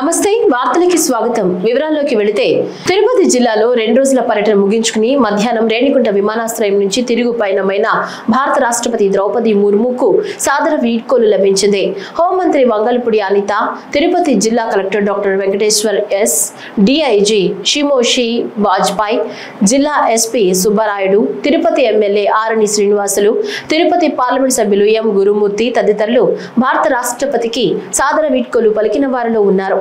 నమస్తే వార్తలకి స్వాగతం వివరాల్లోకి వెళితే తిరుపతి జిల్లాలో 2 రోజుల పర్యటన ముగించుకుని మధ్యాహ్నం రేణిగుంట విమానాశ్రయం నుంచి తిరుగు పయనమైన భారత రాష్ట్రపతి ద్రౌపది ముర్ముకు సాదర వీడ్కోలు లభించింది. హోంమంత్రి వంగలపూడి అనిత, తిరుపతి జిల్లా collector doctor Venkateshwar S, DIG Shimoshi Vajpayee, జిల్లా SP Subbarayudu, Tirupati MLA Arani Srinivasulu, Tirupati parliament సభ్యులు ఎం గురుమూర్తి తదితరులు భారత రాష్ట్రపతికి సాదర వీడ్కోలు పలికిన వారిలో ఉన్నారు.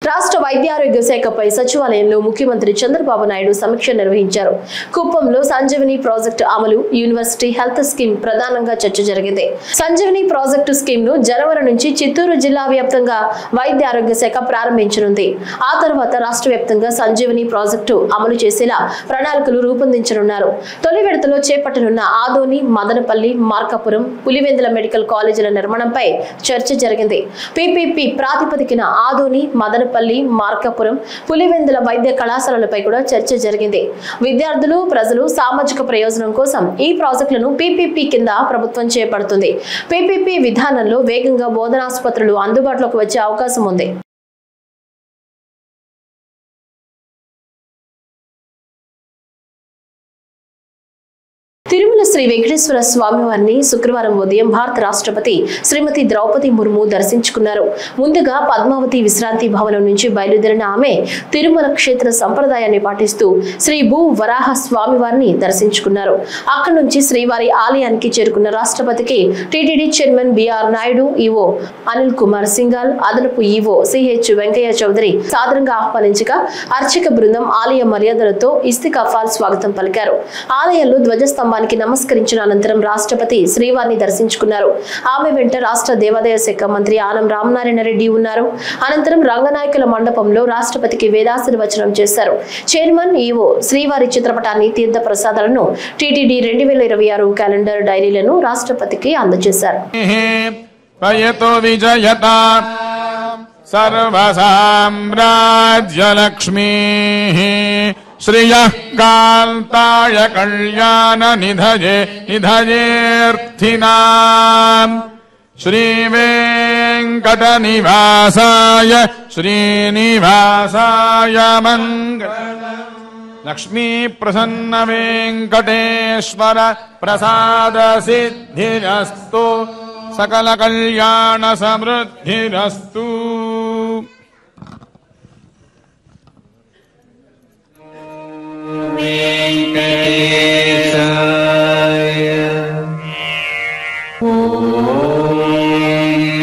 రాష్ట్ర వైద్య ఆరోగ్య శాఖపై సచివాలయంలో ముఖ్యమంత్రి చంద్రబాబు నాయుడు సమీక్ష నిర్వహించారు. కుప్పంలో సంజీవని ప్రాజెక్టు అమలు, యూనివర్సిటీ హెల్త్ స్కీమ్ ప్రధానంగా చర్చ జరిగింది. సంజీవని ప్రాజెక్టు స్కీమ్ ను జనవరి నుంచి చిత్తూరు జిల్లా వ్యాప్తంగా వైద్య ఆరోగ్య శాఖ ప్రారంభించనుంది. ఆ తర్వాత రాష్ట్ర వ్యాప్తంగా సంజీవని ప్రాజెక్టు అమలు చేసేలా ప్రణాళికలు రూపొందించనున్నారు. తొలి విడతలో చేపట్టనున్న ఆదోని, మదనపల్లి, మార్కాపురం, పులివెందుల మెడికల్ కాలేజీల నిర్మాణంపై చర్చ జరిగింది. పీపీపీ ప్రాతిపదికన ఆదోని, మదనపల్లి, మార్కాపురం, పులివెందుల వైద్య కళాశాలలపై కూడా చర్చ జరిగింది. విద్యార్థులు, ప్రజలు సామాజిక ప్రయోజనం కోసం ఈ ప్రాజెక్టులను పీపీపీ కింద ప్రభుత్వం చేపడుతుంది. పీపీపీ విధానంలో వేగంగా బోధనాసుపత్రులు అందుబాటులోకి వచ్చే అవకాశం ఉంది. తిరుమల శ్రీ వెంకటేశ్వర స్వామి వారిని శుక్రవారం ఉదయం భారత రాష్ట్రపతి శ్రీమతి ద్రౌపది ముర్ము దర్శించుకున్నారు. ముందుగా పద్మావతి విశ్రాంతి భవనం నుంచి బయలుదేరిన ఆమె తిరుమల క్షేత్ర సంప్రదాయాన్ని పాటిస్తూ శ్రీ భూ వరాహ స్వామి వారిని దర్శించుకున్నారు. అక్కడి నుంచి శ్రీవారి ఆలయానికి చేరుకున్న రాష్ట్రపతికి TTD chairman BR Naidu, EO Anil Kumar Singhal, అదనపు ఈవో సిహెచ్ వెంకయ్య చౌదరి సాదరంగా ఆహ్వానించగా అర్చక బృందం ఆలయ మర్యాదలతో ఇస్తికాఫాల్ స్వాగతం పలికారు. ఆలయంలో ధ్వజస్తంభానికి నమస్కరించిన అనంతరం రాష్ట్రపతి శ్రీవారిని దర్శించుకున్నారు. ఆమె వెంట రాష్ట్ర దేవాదాయ శాఖ మంత్రి ఆనం రామనారాయణ రెడ్డి ఉన్నారు. అనంతరం రంగనాయకుల మండపంలో రాష్ట్రపతికి వేదాశీర్వచనం చేశారు. చైర్మన్, ఈవో శ్రీవారి చిత్రపటాన్ని, తీర్థ ప్రసాదాలను, టీటీడీ 2026 క్యాలెండర్ డైరీలను రాష్ట్రపతికి అందజేశారు. श्रियः कान्ताय कल्याण निधयेऽर्थिनाम् श्रीवेङ्कटनिवासाय श्रीनिवासाय मङ्गलम् लक्ष्मी प्रसन्न वेङ्कटेश्वर प्रसाद सिद्धिरस्तु सकल कल्याण समृद्धिरस्तु। वेंकटेशाय ओम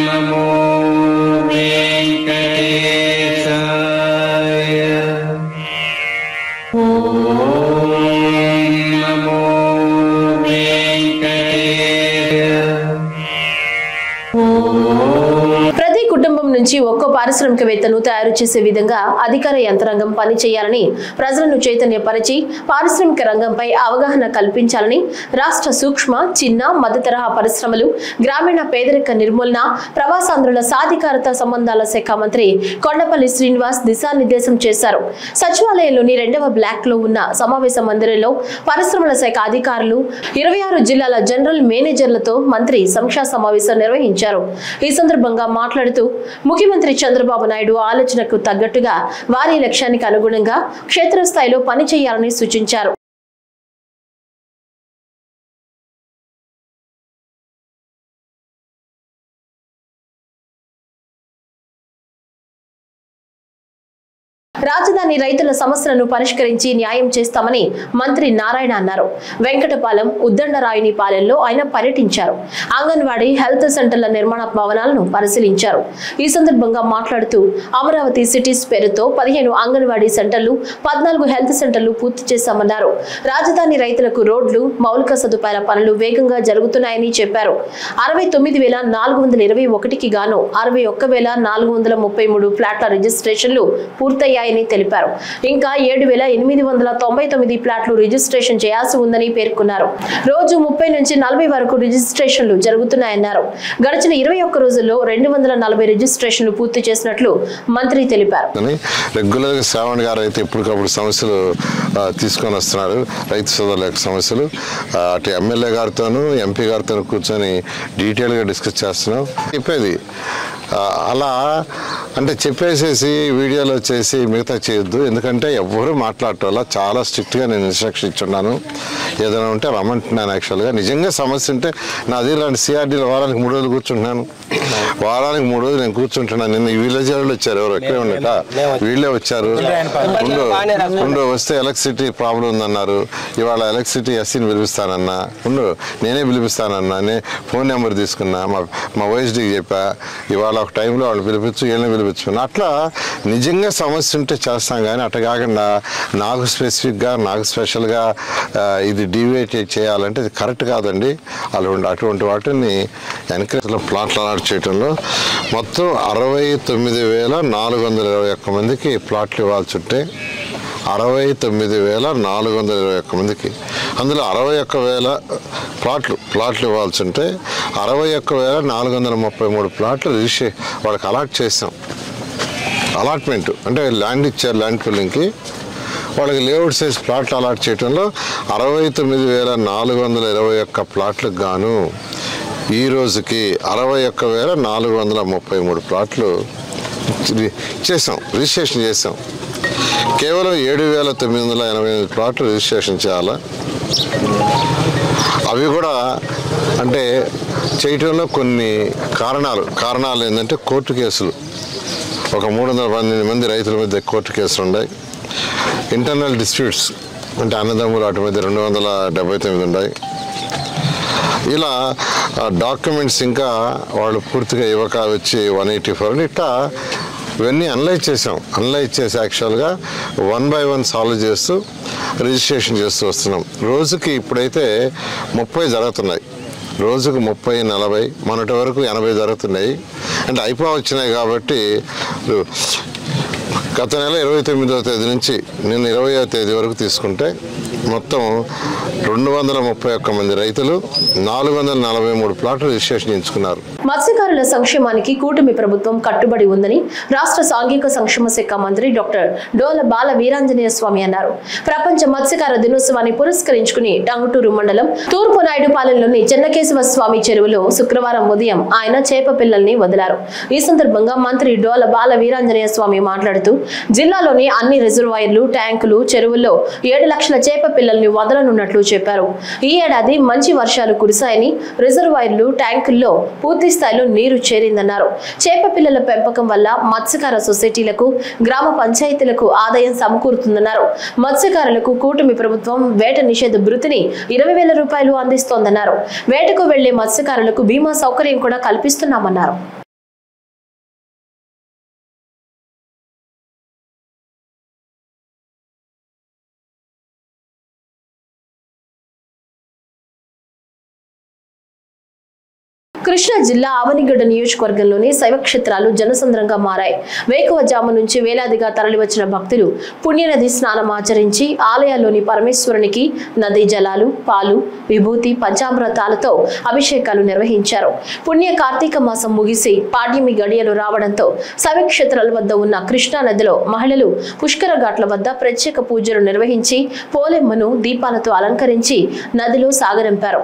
नमो वेंकटेशाय ओम नमो ప్రతి కుటుంబం నుంచి ఒక్కో పారిశ్రామికవేత్తను తయారు చేసే విధంగా అధికార యంత్రాంగం పనిచేయాలని, ప్రజలను చైతన్యపరిచి పారిశ్రామిక రంగంపై అవగాహన కల్పించాలని రాష్ట్ర సూక్ష్మ, చిన్న, మధ్య తరహా పరిశ్రమలు, గ్రామీణ పేదరిక నిర్మూలన, ప్రవాసాంధ్రుల సాధికారత సంబంధాల శాఖ మంత్రి కొండపల్లి శ్రీనివాస్ దిశానిర్దేశం చేశారు. సచివాలయంలోని 2వ బ్లాక్ లో ఉన్న సమావేశ మందిరంలో పరిశ్రమల శాఖ అధికారులు, 26 జిల్లాల జనరల్ మేనేజర్లతో మంత్రి సమీక్షా సమావేశం నిర్వహించారు. ఈ సందర్భంగా మాట్లాడుతూ ముఖ్యమంత్రి చంద్రబాబు నాయుడు ఆలోచనకు తగ్గట్టుగా వారి లక్ష్యానికి అనుగుణంగా క్షేత్రస్థాయిలో పనిచేయాలని సూచించారు. రాజధాని రైతుల సమస్యలను పరిష్కరించి న్యాయం చేస్తామని మంత్రి నారాయణ అన్నారు. వెంకటపాలెం, ఉద్దండరాయునిపాలెంలో ఆయన పర్యటించారు. అంగన్వాడీ, హెల్త్ సెంటర్ల నిర్మాణ భవనాలను పరిశీలించారు. ఈ సందర్భంగా మాట్లాడుతూ అమరావతి సిటీస్ పేరుతో 15 అంగన్వాడీ సెంటర్లు, 14 హెల్త్ సెంటర్లు పూర్తి చేశామన్నారు. రాజధాని రైతులకు రోడ్లు, మౌలిక సదుపాయాల పనులు వేగంగా జరుగుతున్నాయని చెప్పారు. 69,421కి గాను 61,433 ఫ్లాట్ల రిజిస్ట్రేషన్లు పూర్తయ్యాయని ఉన్నాయని తెలిపారు. ఇంకా 7,899 ప్లాట్లు రిజిస్ట్రేషన్ చేయాల్సి ఉందని పేర్కొన్నారు. రోజు 30 నుంచి 40 వరకు రిజిస్ట్రేషన్లు జరుగుతున్నాయన్నారు. గడిచిన 21 రోజుల్లో 240 రిజిస్ట్రేషన్లు పూర్తి చేసినట్లు మంత్రి తెలిపారు. రెగ్యులర్ గా శ్రావణ్ గారు అయితే ఎప్పటికప్పుడు సమస్యలు తీసుకొని వస్తున్నారు. రైతు సోదరుల యొక్క సమస్యలు అటు ఎమ్మెల్యే గారితోనూ ఎంపీ గారితో కూర్చొని డీటెయిల్గా డిస్కస్ చేస్తున్నాం. చెప్పేది అలా అంటే చెప్పేసేసి వీడియోలో చేసి మిగతా చేయొద్దు. ఎందుకంటే ఎవ్వరూ మాట్లాడటం వల్ల చాలా స్ట్రిక్ట్గా నేను ఇన్స్ట్రక్షన్ ఇచ్చున్నాను. ఏదైనా ఉంటే రమ్మంటున్నాను. యాక్చువల్గా నిజంగా సమస్య ఉంటే నా దగ్గర సిఆర్డీలో వారానికి 3 రోజులు కూర్చుంటున్నాను. వారానికి 3 రోజులు నేను కూర్చుంటున్నాను. నిన్న ఈ విలేజ్ వాళ్ళు వచ్చారు. ఎవరు ఎక్కడే ఉండట వీళ్ళే వచ్చారు. వస్తే ఎలక్ట్రిసిటీ ప్రాబ్లం ఉందన్నారు. ఇవాళ ఎలక్ట్రిసిటీ ఎస్సీని పిలిపిస్తానన్నా. నేనే పిలిపిస్తానన్నా. ఫోన్ నెంబర్ తీసుకున్నా. మా వైఎస్డీకి చెప్పా. ఇవాళ ఒక టైంలో వాళ్ళు పిలిపించు వీళ్ళని పిలిపించుకున్నా. అట్లా నిజంగా సమస్య ఉంటే చేస్తాం. కానీ అట్లా కాకుండా నాకు స్పెసిఫిక్గా నాకు స్పెషల్గా ఇది డివేట్ చేయాలంటే ఇది కరెక్ట్ కాదండి. అటువంటి వాటిని ఎన్కరేజ్లో ప్లాట్లు అలాట్ చేయడంలో మొత్తం 69,421 మందికి ప్లాట్లు ఇవ్వాల్సి ఉంటే 69,421 మందికి అందులో 61,000 ప్లాట్లు ఇవ్వాల్సి ఉంటే 61,433 ప్లాట్లు రిజిస్ట్రేషన్ వాళ్ళకి అలాట్ చేసాం. అలాట్మెంట్ అంటే ల్యాండ్ ఇచ్చారు. ల్యాండ్ పుల్లింగ్కి వాళ్ళకి లేఅవుట్ సైజ్ ప్లాట్లు అలాట్ చేయడంలో 69,421 ప్లాట్లకు గాను ఈ రోజుకి 61,433 ప్లాట్లు చేసాం, రిజిస్ట్రేషన్ చేసాం. కేవలం 7,988 ప్లాట్లు రిజిస్ట్రేషన్ చేయాలా. అవి కూడా అంటే చేయటంలో కొన్ని కారణాలు ఏంటంటే కోర్టు కేసులు. ఒక 312 మంది రైతుల మధ్య కోర్టు కేసులు ఉన్నాయి. ఇంటర్నల్ డిస్ప్యూట్స్ అంటే అన్నదమ్ములు వాటి మధ్య 279 ఉన్నాయి. ఇలా డాక్యుమెంట్స్ ఇంకా వాళ్ళు పూర్తిగా ఇవ్వక వచ్చి 184 ఇట్లా ఇవన్నీ అనలైజ్ చేసి యాక్చువల్గా 1 by 1 సాల్వ్ చేస్తూ రిజిస్ట్రేషన్ చేస్తూ వస్తున్నాం. రోజుకి ఇప్పుడైతే 30 జరుగుతున్నాయి. రోజుకు 30, 40 మొన్నటి వరకు 80 జరుగుతున్నాయి. అంటే వచ్చినాయి కాబట్టి గత నెల 29వ తేదీ నుంచి నిన్న 20వ తేదీ వరకు తీసుకుంటే మొత్తం 231 మంది రైతులు 443 ప్లాట్లు రిజిస్ట్రేషన్ చేయించుకున్నారు. మత్స్యకారుల సంక్షేమానికి కూటమి ప్రభుత్వం కట్టుబడి ఉందని రాష్ట్ర సాంఘిక సంక్షేమ శాఖ మంత్రి డాక్టర్ డోల బాల వీరాంజనేయ స్వామి అన్నారు. ప్రపంచ మత్స్యకార దినోత్సవాన్ని పురస్కరించుకుని టంగుటూరు మండలం తూర్పు నాయుడుపాలెంలోని చెన్నకేశవ స్వామి చెరువులో శుక్రవారం ఉదయం ఆయన చేప పిల్లల్ని వదిలారు. ఈ సందర్భంగా మంత్రి డోల బాల వీరాంజనేయ స్వామి మాట్లాడుతూ జిల్లాలోని అన్ని రిజర్వాయర్లు, ట్యాంకులు, చెరువుల్లో 7 లక్షల చేప పిల్లల్ని వదలనున్నట్లు చెప్పారు. ఈ ఏడాది మంచి వర్షాలు కురిశాయని రిజర్వాయర్లు, ట్యాంకుల్లో పూర్తి స్థాయిలో నీరు చేరిందన్నారు. చేప పిల్లల పెంపకం వల్ల మత్స్యకార సొసైటీలకు, గ్రామ పంచాయతీలకు ఆదాయం సమకూరుతుందన్నారు. మత్స్యకారులకు కూటమి ప్రభుత్వం వేట నిషేధ భృతిని 20,000 రూపాయలు అందిస్తోందన్నారు. వేటకు వెళ్లే మత్స్యకారులకు బీమా సౌకర్యం కూడా కల్పిస్తున్నామన్నారు. కృష్ణా జిల్లా ఆవనిగడ్డ నియోజకవర్గంలోని శైవక్షేత్రాలు జనసంద్రంగా మారాయి. వేకువజాము నుంచి వేలాదిగా తరలివచ్చిన భక్తులు పుణ్యనది స్నానం ఆచరించి ఆలయాల్లోని పరమేశ్వరునికి నదీ జలాలు, పాలు, విభూతి, పంచామృతాలతో అభిషేకాలు నిర్వహించారు. పుణ్య కార్తీక మాసం ముగిసి పాడ్యమి గడియలు రావడంతో శైవక్షేత్రాల వద్ద ఉన్న కృష్ణా నదిలో మహిళలు పుష్కర ఘాట్ల వద్ద ప్రత్యేక పూజలు నిర్వహించి పోలెమ్మను దీపాలతో అలంకరించి నదిలో సాగరంపారు.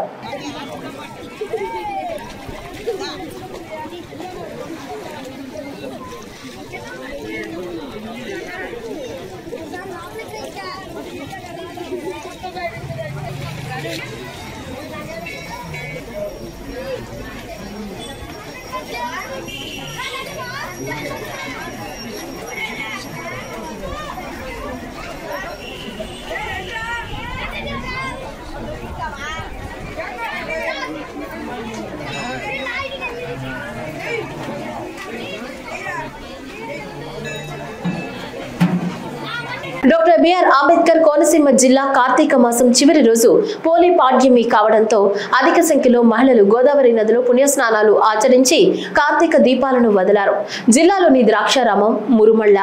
Doctor doctor BR Ambedkar Konaseema జిల్లా కార్తీక మాసం చివరి రోజు పోలి పాడ్యమి కావడంతో అధిక సంఖ్యలో మహిళలు గోదావరి నదిలో పుణ్యస్నానాలు ఆచరించి కార్తీక దీపాలను వదిలారు. జిల్లాలోని ద్రాక్షారామం, మురుమళ్ళ,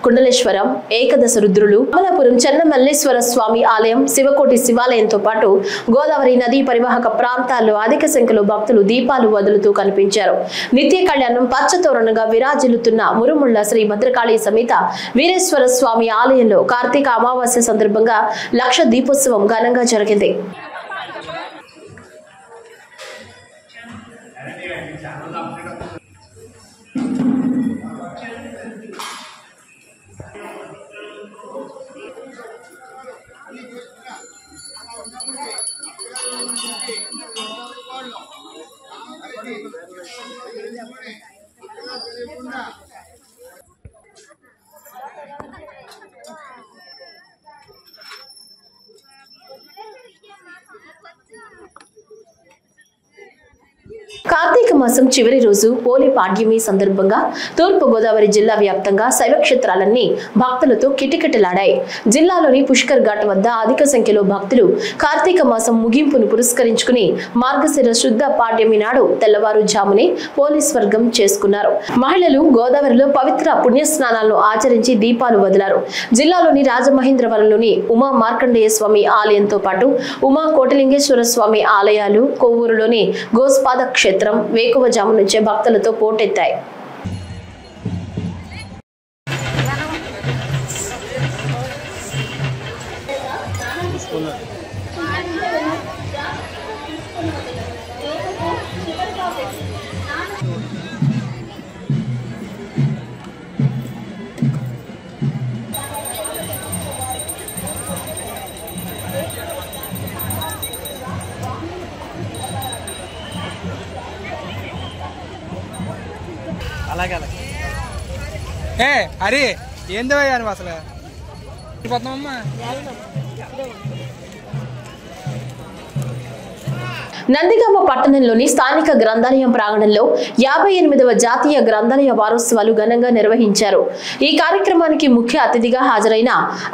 కుండలేశ్వరం, ఏకదశ రుద్రులు, అమలాపురం చెన్నమల్లేశ్వర స్వామి ఆలయం, శివకోటి శివాలయంతో పాటు గోదావరి నదీ పరివాహక ప్రాంతాల్లో అధిక సంఖ్యలో భక్తులు దీపాలు వదులుతూ కనిపించారు. నిత్య కళ్యాణం పచ్చతోరణంగా విరాజిల్లుతున్న మురుముళ్ల శ్రీ భద్రకాళి సమేత వీరేశ్వర స్వామి ఆలయంలో కార్తీక అమావాస్య సందర్భంగా లక్ష దీపోత్సవం ఘనంగా జరిగింది. కార్తీక మాసం చివరి రోజు పోలి పాడ్యమి సందర్భంగా తూర్పు గోదావరి జిల్లా వ్యాప్తంగా శైవ క్షేత్రాలన్నీ భక్తులతో కిటకిటలాడాయి. జిల్లాలోని పుష్కర్ ఘాట్ వద్ద అధిక సంఖ్యలో భక్తులు కార్తీక మాసం ముగింపును పురస్కరించుకుని మార్గశిర శుద్ధ పాడ్యమి నాడు తెల్లవారుజామునే పోలి స్వర్గం చేసుకున్నారు. మహిళలు గోదావరిలో పవిత్ర పుణ్యస్నానాలను ఆచరించి దీపాలు వదిలారు. జిల్లాలోని రాజమహేంద్రవరంలోని ఉమా మార్కండేయ స్వామి ఆలయంతో పాటు ఉమా కోటలింగేశ్వర స్వామి ఆలయాలు, కొవ్వూరులోని గోస్పాద క్షేత్రం వేకువజాము నుంచే భక్తులతో పోటెత్తాయి. అలాగే అరే ఏందో అసలు పోతున్నామమ్మా. నందిగామ పట్టణంలోని స్థానిక గ్రంథాలయం ప్రాంగణంలో 58వ జాతీయ గ్రంథాలయ వారోత్సవాలు ఘనంగా నిర్వహించారు. ఈ కార్యక్రమానికి ముఖ్య అతిథిగా హాజరైన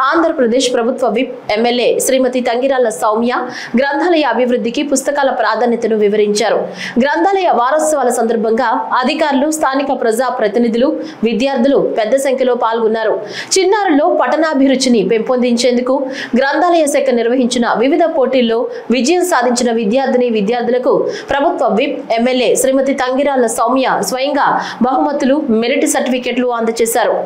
ఆంధ్రప్రదేశ్ ప్రభుత్వ విప్ ఎమ్మెల్యే శ్రీమతి తంగిరాల సౌమ్య గ్రంథాలయ అభివృద్ధికి పుస్తకాల ప్రాధాన్యతను వివరించారు. గ్రంథాలయ వారోత్సవాల సందర్భంగా అధికారులు, స్థానిక ప్రజా ప్రతినిధులు, విద్యార్థులు పెద్ద సంఖ్యలో పాల్గొన్నారు. చిన్నారుల్లో పఠనాభిరుచిని పెంపొందించేందుకు గ్రంథాలయ శాఖ నిర్వహించిన వివిధ పోటీల్లో విజయం సాధించిన విద్యార్థులకు ప్రభుత్వ విప్ ఎమ్మెల్యే శ్రీమతి తంగిరాల సౌమ్య స్వయంగా బహుమతులు, మెరిట్ సర్టిఫికెట్లు అందజేశారు.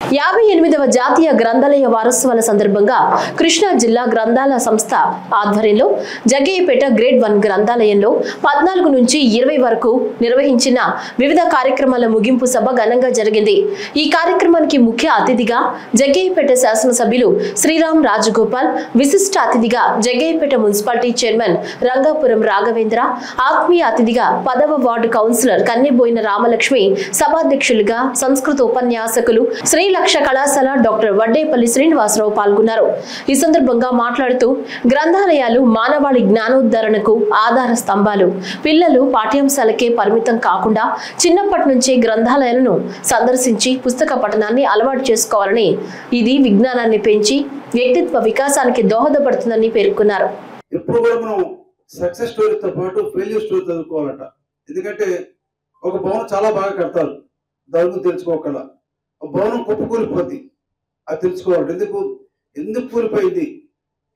58వ జాతీయ గ్రంథాలయ వారోత్సవాల సందర్భంగా కృష్ణా జిల్లా గ్రంథాలయ సంస్థ ఆధ్వర్యంలో జగ్గయ్యపేట గ్రేడ్ 1 గ్రంథాలయంలో 14 నుంచి 20 వరకు నిర్వహించిన వివిధ కార్యక్రమాల ముగింపు సభ ఘనంగా జరిగింది. ఈ కార్యక్రమానికి ముఖ్య అతిథిగా జగ్గయ్యపేట శాసనసభ్యులు శ్రీరామ్ రాజగోపాల్, విశిష్ట అతిథిగా జగ్గయ్యపేట మున్సిపాలిటీ చైర్మన్ రంగాపురం రాఘవేంద్ర, ఆత్మీయ అతిథిగా 10వ వార్డు కౌన్సిలర్ కన్నెబోయిన రామలక్ష్మి, సభాధ్యక్షులుగా సంస్కృత ఉపన్యాసకులు శ్రీ లక్ష కళాశాల డాక్టర్ వడ్డేపల్లి శ్రీనివాసరావు పాల్గొన్నారు. ఈ సందర్భంగా మాట్లాడుతూ గ్రంథాలయాలు మానవాళి జ్ఞానోద్ధరణకు ఆధార స్తంభాలు. పిల్లలు పాఠ్యాంశాలకే పరిమితం కాకుండా చిన్నప్పటి నుంచే గ్రంథాలయాలను సందర్శించి పుస్తక పఠనాన్ని అలవాటు చేసుకోవాలని, ఇది విజ్ఞానాన్ని పెంచి వ్యక్తిత్వ వికాసానికి దోహదపడుతుందని పేర్కొన్నారు. ఎప్పుడు కూడా మనం సక్సెస్ స్టోరీతో పాటు ఫెయిల్యూర్ స్టోరీ చదువుకోవాలట. ఎందుకంటే ఒక భవనం చాలా బాగా కడతారు, దాని తెలుసుకోగల భవనం కుప్పకూలిపోద్ది, అది తెలుసుకోవాలి. ఎందుకు కూలిపోయింది,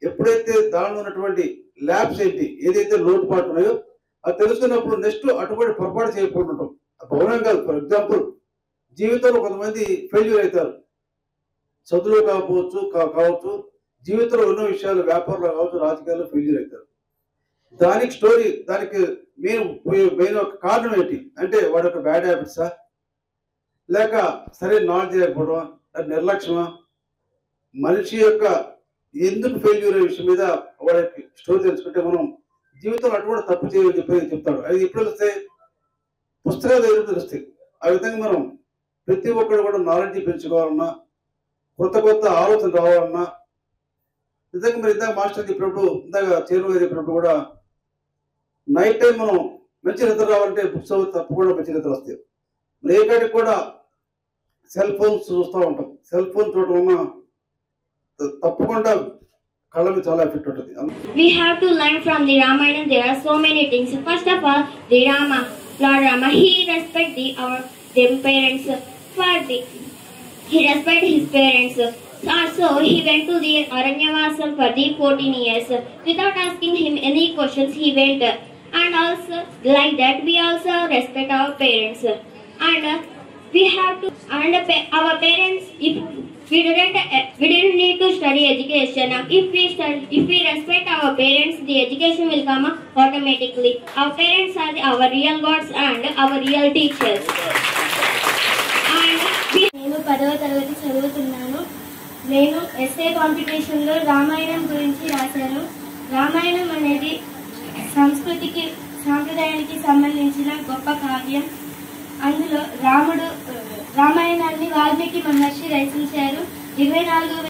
ఎప్పుడైతే దానిలో ఉన్నటువంటి ల్యాబ్స్ ఏంటి, ఏదైతే లోటుపాటు ఉన్నాయో అది తెలుసుకున్నప్పుడు నెక్స్ట్ అటువంటి పొరపాటు చేయకుండా భవనం కాదు. ఫర్ ఎగ్జాంపుల్, జీవితంలో కొంతమంది ఫెయిల్యూర్ అవుతారు, చదువులో కావచ్చు, జీవితంలో ఎన్నో విషయాలు, వ్యాపారంలో కావచ్చు, రాజకీయాల్లో ఫెయిల్యూర్ అవుతారు. దానికి స్టోరీ, దానికి మెయిన్ ఒక కారణం ఏంటి అంటే వాడి యొక్క బ్యాడ్ హ్యాబిట్సా, లేక సరైన నాలెడ్జ్ లేకపోవడం, నిర్లక్ష్యమా, మనిషి యొక్క ఎందుకు ఫెయిల్యూర్ అనే విషయం మీద వాళ్ళకి స్టోరీ తెలుసుకుంటే మనం జీవితంలో అటువంటి తప్పు చేయని చెప్పి చెప్తాడు. అది ఎప్పుడు వస్తే పుస్తకాలు ఎదురు తెలుస్తాయి. ఆ విధంగా మనం ప్రతి ఒక్కరు కూడా నాలెడ్జ్ పెంచుకోవాలన్నా, కొత్త ఆలోచన రావాలన్నా, నిజంగా మరి ఇందాక మాస్టర్ చెప్పినప్పుడు, ఇందాక చేరువ చెప్పినప్పుడు కూడా నైట్ టైం మనం మంచి నిద్ర రావాలంటే బుక్స్ తప్పకుండా మంచి నిద్ర వస్తాయి. మరి ఏ కాడికి కూడా సెల్ ఫోన్స్ చూస్తూ ఉంటాం. సెల్ ఫోన్ చూడటం వల్ల తప్పకుండా కళ్ళ మీద చాలా ఎఫెక్ట్ ఉంటుంది. We have to learn from the Ramayana. There are so many things. First of all, the Lord Rama, he respect their parents he respect his parents. Also, he went to the Aranyavasam for the 14 years. Without asking him any questions, he went. And also, like that, we also respect our parents. And we have to, and our parents, if we didn't need to study education. If we respect our parents, the education will come automatically. Our parents are our real gods and our real teachers. నేను 10వ తరగతి చదువుతున్నాను. నేను SA కాంపిటీషన్లో రామాయణం గురించి రాశాను. రామాయణం అనేది సాంప్రదాయానికి సంబంధించిన గొప్ప కావ్యం. అందులో రామాయణాన్ని వాల్మీకి మహర్షి రచించారు. 24